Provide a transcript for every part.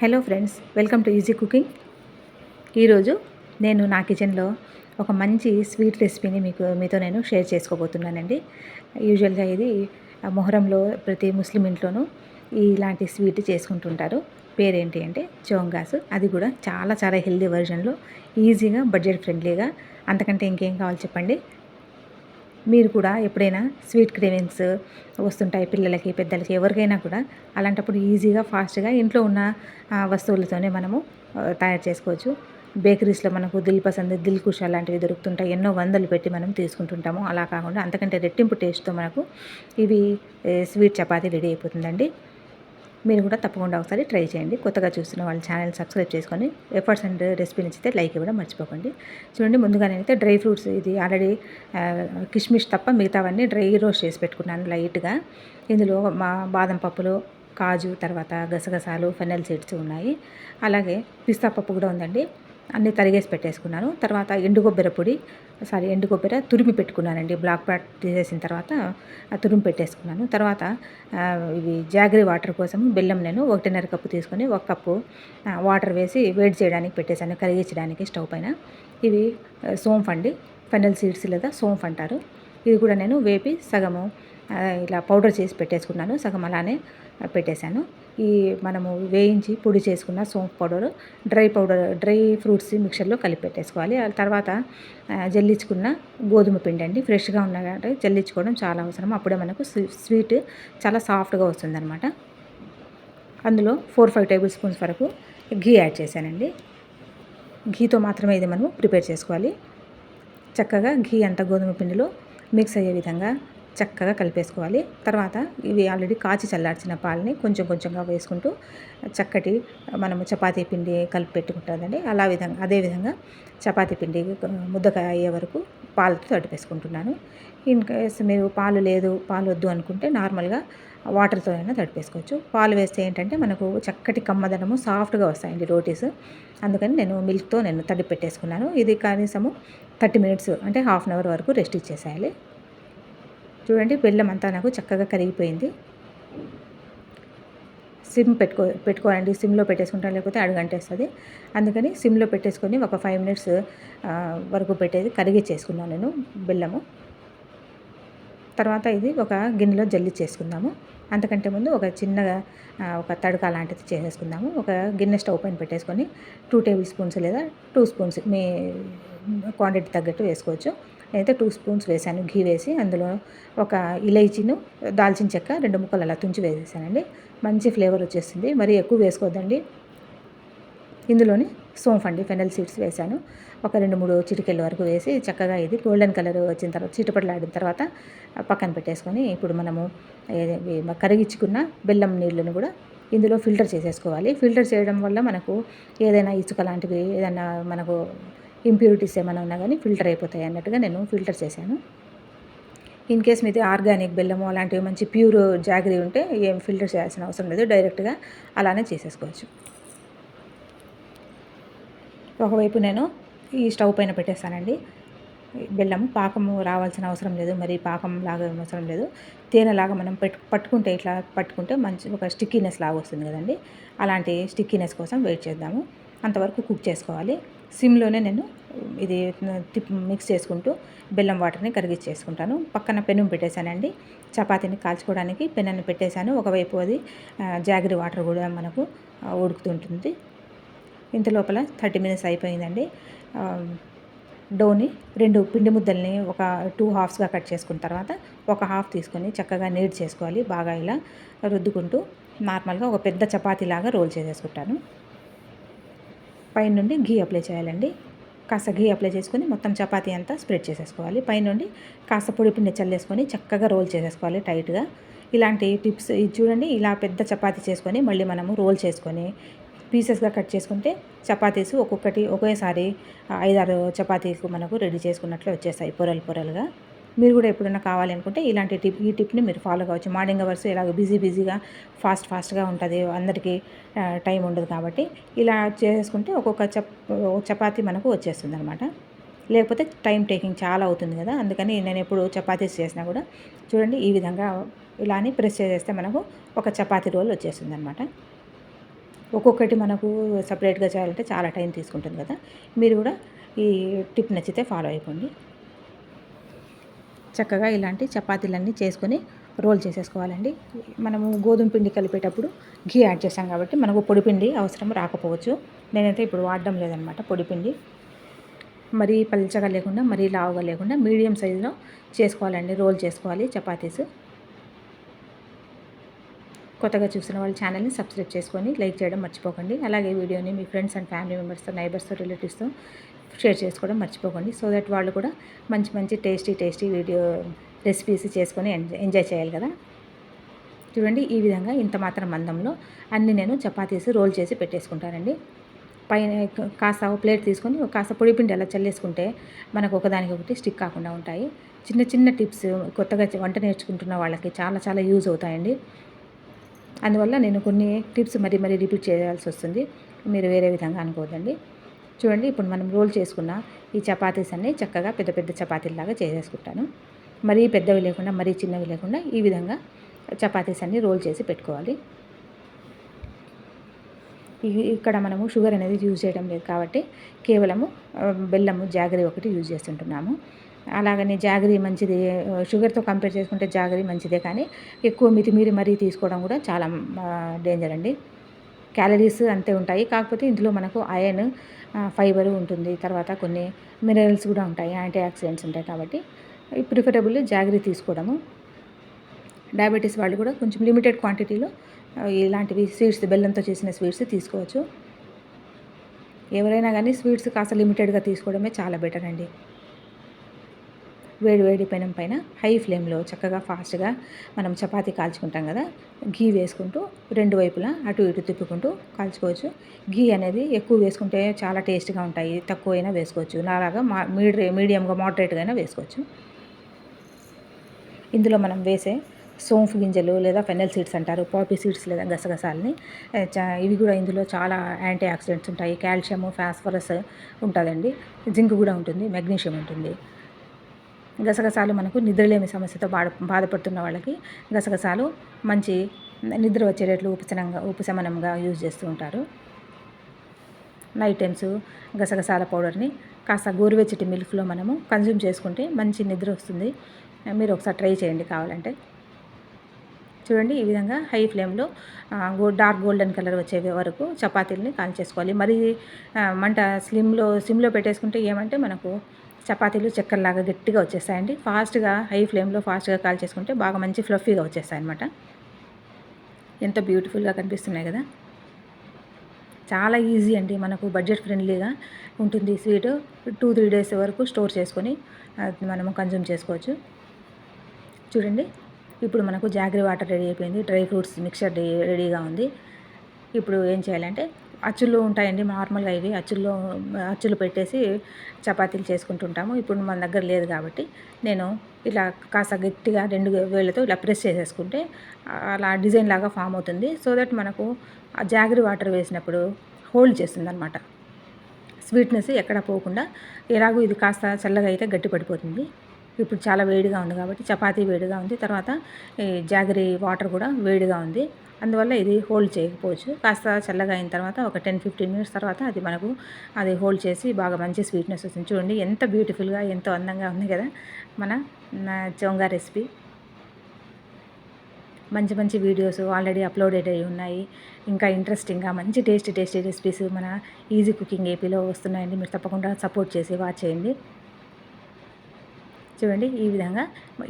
Hello friends, welcome to easy cooking. ఈరోజు నేను నా కిచెన్లో ఒక మంచి స్వీట్ రెసిపీని మీతో నేను షేర్ చేసుకోబోతున్నానండి. యూజువల్గా ఇది మొహరంలో ప్రతి ముస్లిం ఇంట్లోనూ ఇలాంటి స్వీట్ చేసుకుంటుంటారు. పేరేంటి అంటే చోంగాసు. అది కూడా చాలా చాలా హెల్దీ వర్జన్లో, ఈజీగా, బడ్జెట్ ఫ్రెండ్లీగా. అంతకంటే ఇంకేం కావాలి చెప్పండి. మీరు కూడా ఎప్పుడైనా స్వీట్ క్రేవింగ్స్ వస్తుంటాయి పిల్లలకి, పెద్దలకి, ఎవరికైనా కూడా. అలాంటప్పుడు ఈజీగా, ఫాస్ట్గా ఇంట్లో ఉన్న వస్తువులతోనే మనము తయారు చేసుకోవచ్చు. బేకరీస్లో మనకు దిల్ పసంద్, దిల్ కుష్ అలాంటివి దొరుకుతుంటాయి. ఎన్నో వందలు పెట్టి మనం తీసుకుంటుంటాము. అలా కాకుండా అంతకంటే రెట్టింపు టేస్ట్తో మనకు ఇవి స్వీట్ చపాతీ రెడీ అయిపోతుందండి. మీరు కూడా తప్పకుండా ఒకసారి ట్రై చేయండి. కొత్తగా చూస్తున్న వాళ్ళ ఛానల్ సబ్స్క్రైబ్ చేసుకొని, ఎఫర్ట్స్ అండ్ రెసిపీ నచ్చితే లైక్ ఇవ్వడం మర్చిపోకండి. చూడండి, ముందుగా నేనైతే డ్రై ఫ్రూట్స్, ఇది ఆల్రెడీ కిష్మిష్ తప్ప మిగతావన్నీ డ్రై రోస్ట్ చేసి పెట్టుకున్నాను లైట్గా. ఇందులో మా బాదం పప్పులు, కాజు, తర్వాత గసగసాలు, ఫెనల్ సీడ్స్ ఉన్నాయి. అలాగే పిస్తా పప్పు కూడా ఉందండి. అన్నీ తరిగేసి పెట్టేసుకున్నాను. తర్వాత ఎండు కొబ్బరి తురిమి పెట్టుకున్నానండి. బ్లాక్ పాట్ తీసేసిన తర్వాత తురిమి పెట్టేసుకున్నాను. తర్వాత ఇవి జాగరీ వాటర్ కోసం బెల్లం నేను 1.5 కప్పు తీసుకొని 1 కప్పు వాటర్ వేసి వేడి చేయడానికి పెట్టేశాను, కరిగించడానికి స్టవ్ పైన. ఇవి సోంఫ్ అండి, ఫెనల్ సీడ్స్ లేదా సోంఫ్ అంటారు. ఇది కూడా నేను వేపి సగము ఇలా పౌడర్ చేసి పెట్టేసుకున్నాను, సగం అలానే పెట్టేశాను. ఈ మనము వేయించి పొడి చేసుకున్న సోంఫ్ పౌడరు, డ్రై ఫ్రూట్స్ మిక్చర్లో కలిపి పెట్టేసుకోవాలి. ఆ తర్వాత జల్లించుకున్న గోధుమ పిండి అండి, ఫ్రెష్గా ఉన్నదంటే జల్లించుకోవడం చాలా అవసరం. అప్పుడే మనకు స్వీట్ చాలా సాఫ్ట్గా వస్తుందన్నమాట. అందులో 4-5 టేబుల్ స్పూన్స్ వరకు ఘీ యాడ్ చేశానండి. ఘీతో మాత్రమే ఇది మనము ప్రిపేర్ చేసుకోవాలి. చక్కగా ఘీ అంతా గోధుమ పిండిలో మిక్స్ అయ్యే విధంగా చక్కగా కలిపేసుకోవాలి. తర్వాత ఇవి ఆల్రెడీ కాచి చల్లార్చిన పాలని కొంచెం కొంచెంగా వేసుకుంటూ చక్కటి మనము చపాతీ పిండి కలిపి పెట్టుకుంటుందండి. అదేవిధంగా చపాతీ పిండి ముద్దగా అయ్యే వరకు పాలతో తడిపేసుకుంటున్నాను. ఇన్ కేస్ మీరు పాలు వద్దు అనుకుంటే నార్మల్గా వాటర్తో అయినా తడిపేసుకోవచ్చు. పాలు వేస్తే ఏంటంటే మనకు చక్కటి కమ్మదనము, సాఫ్ట్గా వస్తాయండి రోటీస్. అందుకని నేను మిల్క్తో తడిపి పెట్టేసుకున్నాను. ఇది కనీసము 30 మినిట్స్ అంటే హాఫ్ అన్ అవర్ వరకు రెస్ట్ ఇచ్చేసేయాలి. చూడండి, బెల్లం అంతా నాకు చక్కగా కరిగిపోయింది. సిమ్ పెట్టుకోవాలండి. సిమ్లో పెట్టేసుకుంటాను, లేకపోతే అడుగంటేస్తుంది. అందుకని సిమ్లో పెట్టేసుకొని ఒక 5 మినిట్స్ వరకు కరిగిచ్చేసుకున్నాను నేను బెల్లము. తర్వాత ఇది ఒక గిన్నెలో జల్లిచ్చేసుకుందాము. అంతకంటే ముందు ఒక చిన్నగా ఒక తడక లాంటిది చేసేసుకుందాము. ఒక గిన్నె స్టవ్ పైన పెట్టేసుకొని 2 టేబుల్ స్పూన్స్ లేదా 2 స్పూన్స్ మీ క్వాంటిటీ తగ్గట్టు వేసుకోవచ్చు. నేనైతే 2 స్పూన్స్ వేసాను ఘీ వేసి. అందులో ఒక ఇలైచీను, దాల్చిన చెక్క 2 ముక్కలు అలా తుంచి వేసేసానండి. మంచి ఫ్లేవర్ వచ్చేస్తుంది. మరీ ఎక్కువ వేసుకోవద్దండి. ఇందులోని సోంఫ్ అండి, ఫెనల్ సీడ్స్ వేసాను. ఒక 2-3 చిటికెళ్ళ వరకు వేసి చక్కగా ఇది గోల్డెన్ కలర్ వచ్చిన తర్వాత, చిటపటలాడిన తర్వాత పక్కన పెట్టేసుకొని, ఇప్పుడు మనము కరిగించుకున్న బెల్లం నీళ్ళను కూడా ఇందులో ఫిల్టర్ చేసేసుకోవాలి. ఫిల్టర్ చేయడం వల్ల మనకు ఏదైనా ఇసుక లాంటివి, ఏదైనా మనకు ఇంప్యూరిటీస్ ఏమైనా ఉన్నా కానీ ఫిల్టర్ అయిపోతాయి అన్నట్టుగా నేను ఫిల్టర్ చేశాను. ఇన్ కేస్ మీది ఆర్గానిక్ బెల్లము అలాంటివి మంచి ప్యూర్ జాగరీ ఉంటే ఏం ఫిల్టర్ చేయాల్సిన అవసరం లేదు, డైరెక్ట్గా అలానే చేసేసుకోవచ్చు. ఒకవైపు నేను ఈ స్టవ్ పైన పెట్టేస్తానండి. బెల్లము పాకము రావాల్సిన అవసరం లేదు, మరి పాకం లాగా అవసరం లేదు. తేనెలాగా మనం పట్టుకుంటే మంచి ఒక స్టిక్కీనెస్ లాగా వస్తుంది కదండి. అలాంటి స్టిక్కీనెస్ కోసం వెయిట్ చేద్దాము. అంతవరకు కుక్ చేసుకోవాలి. సిమ్లోనే నేను ఇది మిక్స్ చేసుకుంటూ బెల్లం వాటర్ని కరిగించేసుకుంటాను. పక్కన పెనం పెట్టేశానండి. చపాతీని కాల్చుకోవడానికి పెనాన్ని పెట్టేశాను. ఒకవైపు అది జాగరీ వాటర్ కూడా మనకు ఉడుకుతుంటుంది. ఇంత లోపల 30 మినిట్స్ అయిపోయిందండి. డోని 2 పిండి ముద్దల్ని ఒక 2 హాఫ్స్గా కట్ చేసుకున్న తర్వాత ఒక హాఫ్ తీసుకొని చక్కగా నీడ్ చేసుకోవాలి. బాగా ఇలా రుద్దుకుంటూ నార్మల్గా ఒక పెద్ద చపాతీలాగా రోల్ చేసేసుకుంటాను. పైనుండి ఘీ అప్లై చేయాలండి. కాస్త ఘీ అప్లై చేసుకొని మొత్తం చపాతీ అంతా స్ప్రెడ్ చేసేసుకోవాలి. పైనుండి కాస్త పొడి పిండి చల్లేసుకొని చక్కగా రోల్ చేసేసుకోవాలి టైట్గా. ఇలాంటి టిప్స్ ఇది చూడండి. ఇలా పెద్ద చపాతీ చేసుకొని మళ్ళీ మనము రోల్ చేసుకొని పీసెస్గా కట్ చేసుకుంటే చపాతీస్ ఒక్కొక్కటి ఒకేసారి 5-6 చపాతీలు మనకు రెడీ చేసుకున్నట్లు వచ్చేస్తాయి, పొరలుగా. మీరు కూడా ఎప్పుడైనా కావాలి అనుకుంటే ఈ టిప్ని మీరు ఫాలో కావచ్చు. మార్నింగ్ అవర్స్ ఇలాగ బిజీగా ఫాస్ట్గా ఉంటుంది, అందరికీ టైం ఉండదు కాబట్టి ఇలా చేసుకుంటే ఒక్కొక్క చపాతీ మనకు వచ్చేస్తుంది అనమాట. లేకపోతే టైం టేకింగ్ చాలా అవుతుంది కదా. అందుకని నేను ఎప్పుడు చపాతీస్ చేసినా కూడా చూడండి, ఈ విధంగా ఇలా ప్రెస్ చేసేస్తే మనకు ఒక చపాతీ రోల్ వచ్చేస్తుంది అనమాట. ఒక్కొక్కటి మనకు సపరేట్గా చేయాలంటే చాలా టైం తీసుకుంటుంది కదా. మీరు కూడా ఈ టిప్ నచ్చితే ఫాలో అయిపోండి. చక్కగా ఇలాంటి చపాతీలన్నీ చేసుకొని రోల్ చేసేసుకోవాలండి. మనము గోధుమ పిండి కలిపేటప్పుడు ఘీ యాడ్ చేస్తాం కాబట్టి మనకు పొడిపిండి అవసరం రాకపోవచ్చు. నేనైతే ఇప్పుడు వాడడం లేదనమాట పొడిపిండి. మరీ పల్చగా లేకుండా మరీ లావుగా లేకుండా మీడియం సైజులో చేసుకోవాలండి. రోల్ చేసుకోవాలి చపాతీస్. కొత్తగా చూసిన వాళ్ళ ఛానల్ని సబ్స్క్రైబ్ చేసుకొని లైక్ చేయడం మర్చిపోకండి. అలాగే వీడియోని మీ ఫ్రెండ్స్ అండ్ ఫ్యామిలీ మెంబర్స్తో, నైబర్స్తో, రిలేటివ్స్తో షేర్ చేసుకోవడం మర్చిపోకండి. సో దట్ వాళ్ళు కూడా మంచి మంచి టేస్టీ వీడియో రెసిపీస్ చేసుకొని ఎంజాయ్ చేయాలి కదా. చూడండి, ఈ విధంగా ఇంత మాత్రం మందంలో అన్నీ నేను చపాతీస్ రోల్ చేసి పెట్టేసుకుంటానండి. పైన కాస్త ప్లేట్ తీసుకొని కాస్త పొడిపిండి అలా చల్లేసుకుంటే మనకు ఒకదానికి ఒకటి స్టిక్ కాకుండా ఉంటాయి. చిన్న చిన్న టిప్స్ కొత్తగా వంట నేర్చుకుంటున్న వాళ్ళకి చాలా చాలా యూజ్ అవుతాయండి. అందువల్ల నేను కొన్ని టిప్స్ మరీ రిపీట్ చేయాల్సి వస్తుంది. మీరు వేరే విధంగా అనుకోవద్దండి. చూడండి, ఇప్పుడు మనం రోల్ చేసుకున్న ఈ చపాతీస్ అన్నీ చక్కగా పెద్ద పెద్ద చపాతీలాగా చేసేసుకుంటాను. మరీ పెద్దవి లేకుండా మరీ చిన్నవి లేకుండా ఈ విధంగా చపాతీస్ అన్నీ రోల్ చేసి పెట్టుకోవాలి. ఇక్కడ మనము షుగర్ అనేది యూజ్ చేయడం లేదు కాబట్టి కేవలము బెల్లము, జాగరీ ఒకటి యూజ్ చేస్తుంటున్నాము. అలాగని జాగరీ మంచిది, షుగర్తో కంపేర్ చేసుకుంటే జాగరీ మంచిదే, కానీ ఎక్కువ మితిమీరి మరీ తీసుకోవడం కూడా చాలా డేంజర్ అండి. క్యాలరీస్ అంతే ఉంటాయి, కాకపోతే ఇందులో మనకు ఐరన్, ఫైబర్ ఉంటుంది, తర్వాత కొన్ని మినరల్స్ కూడా ఉంటాయి, యాంటీ ఆక్సిడెంట్స్ ఉంటాయి. కాబట్టి ప్రిఫరబుల్ జాగరీ తీసుకోవడము. డయాబెటీస్ వాళ్ళు కూడా కొంచెం లిమిటెడ్ క్వాంటిటీలో ఇలాంటివి స్వీట్స్, బెల్లంతో చేసిన స్వీట్స్ తీసుకోవచ్చు. ఎవరైనా కానీ స్వీట్స్ కాస్త లిమిటెడ్గా తీసుకోవడమే చాలా బెటర్ అండి. వేడి పెనం పైన హై ఫ్లేమ్లో చక్కగా ఫాస్ట్గా మనం చపాతీ కాల్చుకుంటాం కదా, ఘీ వేసుకుంటూ రెండు వైపులా అటు ఇటు తిప్పుకుంటూ కాల్చుకోవచ్చు. ఘీ అనేది ఎక్కువ వేసుకుంటే చాలా టేస్ట్గా ఉంటాయి, తక్కువ అయినా వేసుకోవచ్చు. నాలాగా మీడియంగా మోడరేట్గా అయినా వేసుకోవచ్చు. ఇందులో మనం వేసే సోంఫ్ గింజలు లేదా ఫెనెల్ సీడ్స్ అంటారు, పాపీ సీడ్స్ లేదా గసగసాలని, ఇవి కూడా ఇందులో చాలా యాంటీ ఆక్సిడెంట్స్ ఉంటాయి. కాల్షియము, ఫాస్ఫరస్ ఉంటుందండి, జింక్ కూడా ఉంటుంది, మెగ్నీషియం ఉంటుంది. గసగసాలు మనకు నిద్రలేమి సమస్యతో బాధపడుతున్న వాళ్ళకి గసగసాలు మంచి నిద్ర వచ్చేటట్లు ఉపశమనంగా యూజ్ చేస్తూ ఉంటారు. నైట్ టైమ్స్ గసగసాల పౌడర్ని కాస్త గోరువెచ్చటి మిల్క్లో మనము కన్జ్యూమ్ చేసుకుంటే మంచి నిద్ర వస్తుంది. మీరు ఒకసారి ట్రై చేయండి కావాలంటే. చూడండి, ఈ విధంగా హై ఫ్లేమ్లో డార్క్ గోల్డెన్ కలర్ వచ్చే వరకు చపాతీలని కాల్చేసుకోవాలి. మరి మంట సిమ్లో పెట్టేసుకుంటే ఏమంటే మనకు చపాతీలు చక్కెరలాగా గట్టిగా వచ్చేస్తాయండి. ఫాస్ట్గా హై ఫ్లేమ్లో ఫాస్ట్గా కాల్చేసుకుంటే బాగా మంచి ఫ్లఫీగా వచ్చేస్తాయి అన్నమాట. ఎంత బ్యూటిఫుల్గా కనిపిస్తున్నాయి కదా. చాలా ఈజీ అండి, మనకు బడ్జెట్ ఫ్రెండ్లీగా ఉంటుంది. స్వీట్ 2-3 డేస్ వరకు స్టోర్ చేసుకొని మనము కన్జ్యూమ్ చేసుకోవచ్చు. చూడండి, ఇప్పుడు మనకు జాగరీ వాటర్ రెడీ అయిపోయింది, డ్రై ఫ్రూట్స్ మిక్చర్ రెడీగా ఉంది. ఇప్పుడు ఏం చేయాలంటే అచ్చులు ఉంటాయండి, నార్మల్గా ఇవి అచ్చులు పెట్టేసి చపాతీలు చేసుకుంటుంటాము. ఇప్పుడు మన దగ్గర లేదు కాబట్టి నేను ఇలా కాస్త గట్టిగా 2 వేళ్ళతో ఇలా ప్రెస్ చేసేసుకుంటే అలా డిజైన్ లాగా ఫామ్ అవుతుంది. సో దట్ మనకు ఆ జాగరీ వాటర్ వేసినప్పుడు హోల్డ్ చేస్తుంది అనమాట, స్వీట్నెస్ ఎక్కడ పోకుండా. ఎలాగో ఇది కాస్త చల్లగా అయితే గట్టి పడిపోతుంది. ఇప్పుడు చాలా వేడిగా ఉంది కాబట్టి చపాతీ వేడిగా ఉంది, తర్వాత ఈ జాగరీ వాటర్ కూడా వేడిగా ఉంది, అందువల్ల ఇది హోల్డ్ చేయకపోవచ్చు. కాస్త చల్లగా అయిన తర్వాత ఒక 10-15 మినిట్స్ తర్వాత అది హోల్డ్ చేసి బాగా మంచి స్వీట్నెస్ వస్తుంది. చూడండి, ఎంత బ్యూటిఫుల్గా ఎంతో అందంగా ఉంది కదా మన చోంగా రెసిపీ. మంచి వీడియోస్ ఆల్రెడీ అప్లోడెడ్ అయ్యి ఉన్నాయి. ఇంకా ఇంట్రెస్టింగ్గా మంచి టేస్టీ రెసిపీస్ మన ఈజీ కుకింగ్ ఏపీలో వస్తున్నాయండి. మీరు తప్పకుండా సపోర్ట్ చేసి వాచ్ చేయండి. చూడండి, ఈ విధంగా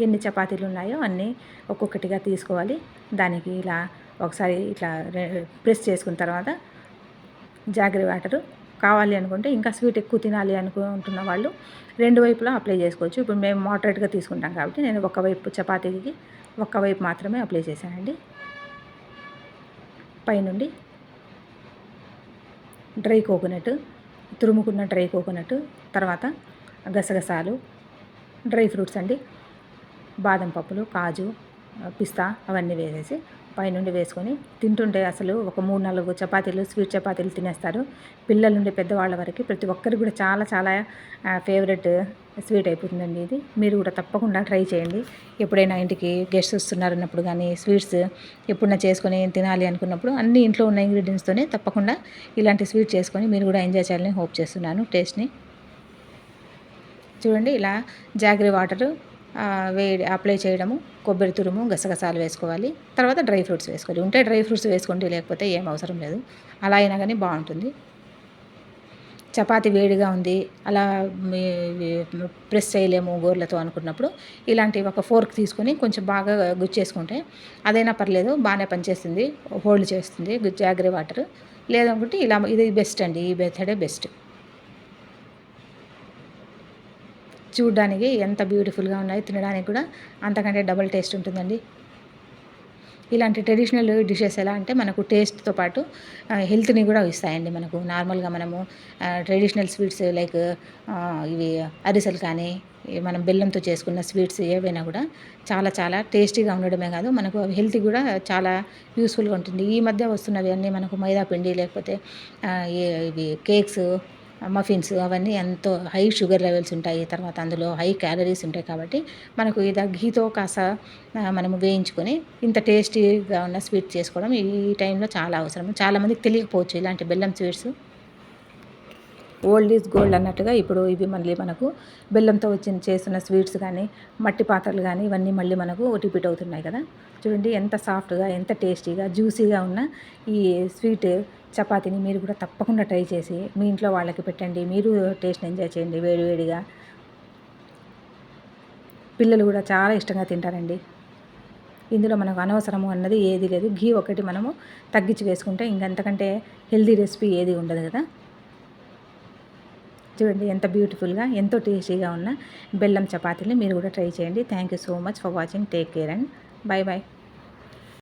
ఎన్ని చపాతీలు ఉన్నాయో అన్నీ ఒక్కొక్కటిగా తీసుకోవాలి. దానికి ఇలా ఒకసారి ఇట్లా ప్రెస్ చేసుకున్న తర్వాత జాగరీ వాటరు కావాలి అనుకుంటే, ఇంకా స్వీట్ ఎక్కువ తినాలి అనుకుంటున్న వాళ్ళు 2 వైపులా అప్లై చేసుకోవచ్చు. ఇప్పుడు మేము మోడరేట్గా తీసుకుంటాం కాబట్టి నేను చపాతీకి ఒక్కవైపు మాత్రమే అప్లై చేశానండి. పైనుండి డ్రై కోకోనట్, తురుముకున్న డ్రై కోకోనట్, తర్వాత గసగసాలు, డ్రై ఫ్రూట్స్ అండి, బాదం పప్పులు, కాజు, పిస్తా అవన్నీ వేసేసి పైనుండి వేసుకొని తింటుంటే అసలు ఒక 3-4 చపాతీలు, స్వీట్ చపాతీలు తినేస్తారు. పిల్లల నుండి పెద్దవాళ్ళ వరకు ప్రతి ఒక్కరికి కూడా చాలా చాలా ఫేవరెట్ స్వీట్ అయిపోతుందండి ఇది. మీరు కూడా తప్పకుండా ట్రై చేయండి. ఎప్పుడైనా ఇంటికి గెస్ట్స్ వస్తున్నారన్నప్పుడు కానీ, స్వీట్స్ ఎప్పుడైనా చేసుకొని తినాలి అనుకున్నప్పుడు అన్ని ఇంట్లో ఉన్న ఇంగ్రీడియంట్స్తోనే తప్పకుండా ఇలాంటి స్వీట్ చేసుకొని మీరు కూడా ఎంజాయ్ చేయాలని హోప్ చేస్తున్నాను టేస్ట్‌ని. చూడండి ఇలా జాగరీ వాటరు వేడి అప్లై చేయడము, కొబ్బరి తురుము, గసగసాలు వేసుకోవాలి. తర్వాత డ్రై ఫ్రూట్స్ వేసుకోవాలి. ఉంటే డ్రై ఫ్రూట్స్ వేసుకోండి, లేకపోతే ఏం అవసరం లేదు. అలా అయినా కానీ బాగుంటుంది. చపాతీ వేడిగా ఉంది, అలా మీ ప్రెస్ చేయలేము గోర్లతో అనుకున్నప్పుడు ఇలాంటి ఒక ఫోర్క్ తీసుకొని కొంచెం బాగా గుచ్చేసుకుంటే అదైనా పర్లేదు, బాగానే పనిచేస్తుంది, హోల్డ్ చేస్తుంది జాగరీ వాటర్. లేదనుకుంటే ఇలా ఇది బెస్ట్ అండి, ఈ మెథడే బెస్ట్. చూడ్డానికి ఎంత బ్యూటిఫుల్గా ఉన్నాయి, తినడానికి కూడా అంతకంటే డబుల్ టేస్ట్ ఉంటుందండి. ఇలాంటి ట్రెడిషనల్ డిషెస్ ఎలా అంటే మనకు టేస్ట్తో పాటు హెల్త్ని కూడా ఇస్తాయండి. మనకు నార్మల్గా మనము ట్రెడిషనల్ స్వీట్స్ లైక్ ఇవి అరిసెలు కానీ, మనం బెల్లంతో చేసుకున్న స్వీట్స్ ఏవైనా కూడా చాలా చాలా టేస్టీగా ఉండడమే కాదు, మనకు హెల్త్ కూడా చాలా యూస్ఫుల్గా ఉంటుంది. ఈ మధ్య వస్తున్నవి అన్నీ మనకు మైదా పిండి, లేకపోతే ఇవి కేక్స్, మఫిన్స్ అవన్నీ ఎంతో హై షుగర్ లెవెల్స్ ఉంటాయి. తర్వాత అందులో హై క్యాలరీస్ ఉంటాయి. కాబట్టి మనకు ఇది ఘీతో కాస్త మనము వేయించుకొని ఇంత టేస్టీగా ఉన్న స్వీట్ చేసుకోవడం ఈ టైంలో చాలా అవసరం. చాలామందికి తెలియకపోవచ్చు ఇలాంటి బెల్లం స్వీట్స్. ఓల్డ్ ఈజ్ గోల్డ్ అన్నట్టుగా ఇప్పుడు ఇవి మళ్ళీ మనకు బెల్లంతో చేస్తున్న స్వీట్స్ కానీ, మట్టి పాత్రలు కానీ ఇవన్నీ మళ్ళీ మనకు రిపీట్ అవుతున్నాయి కదా. చూడండి ఎంత సాఫ్ట్గా, ఎంత టేస్టీగా, జ్యూసీగా ఉన్న ఈ స్వీట్ చపాతీని మీరు కూడా తప్పకుండా ట్రై చేసి మీ ఇంట్లో వాళ్ళకి పెట్టండి. మీరు టేస్ట్ని ఎంజాయ్ చేయండి వేడివేడిగా. పిల్లలు కూడా చాలా ఇష్టంగా తింటారండి. ఇందులో మనకు అనవసరము అన్నది ఏది లేదు. ఘీ ఒకటి మనము తగ్గించి వేసుకుంటే ఇంకంతకంటే హెల్దీ రెసిపీ ఏది ఉండదు కదా. చూడండి ఎంత బ్యూటిఫుల్గా, ఎంతో టేస్టీగా ఉన్న బెల్లం చపాతీని మీరు కూడా ట్రై చేయండి. Thank you so much for watching. Take care and by by.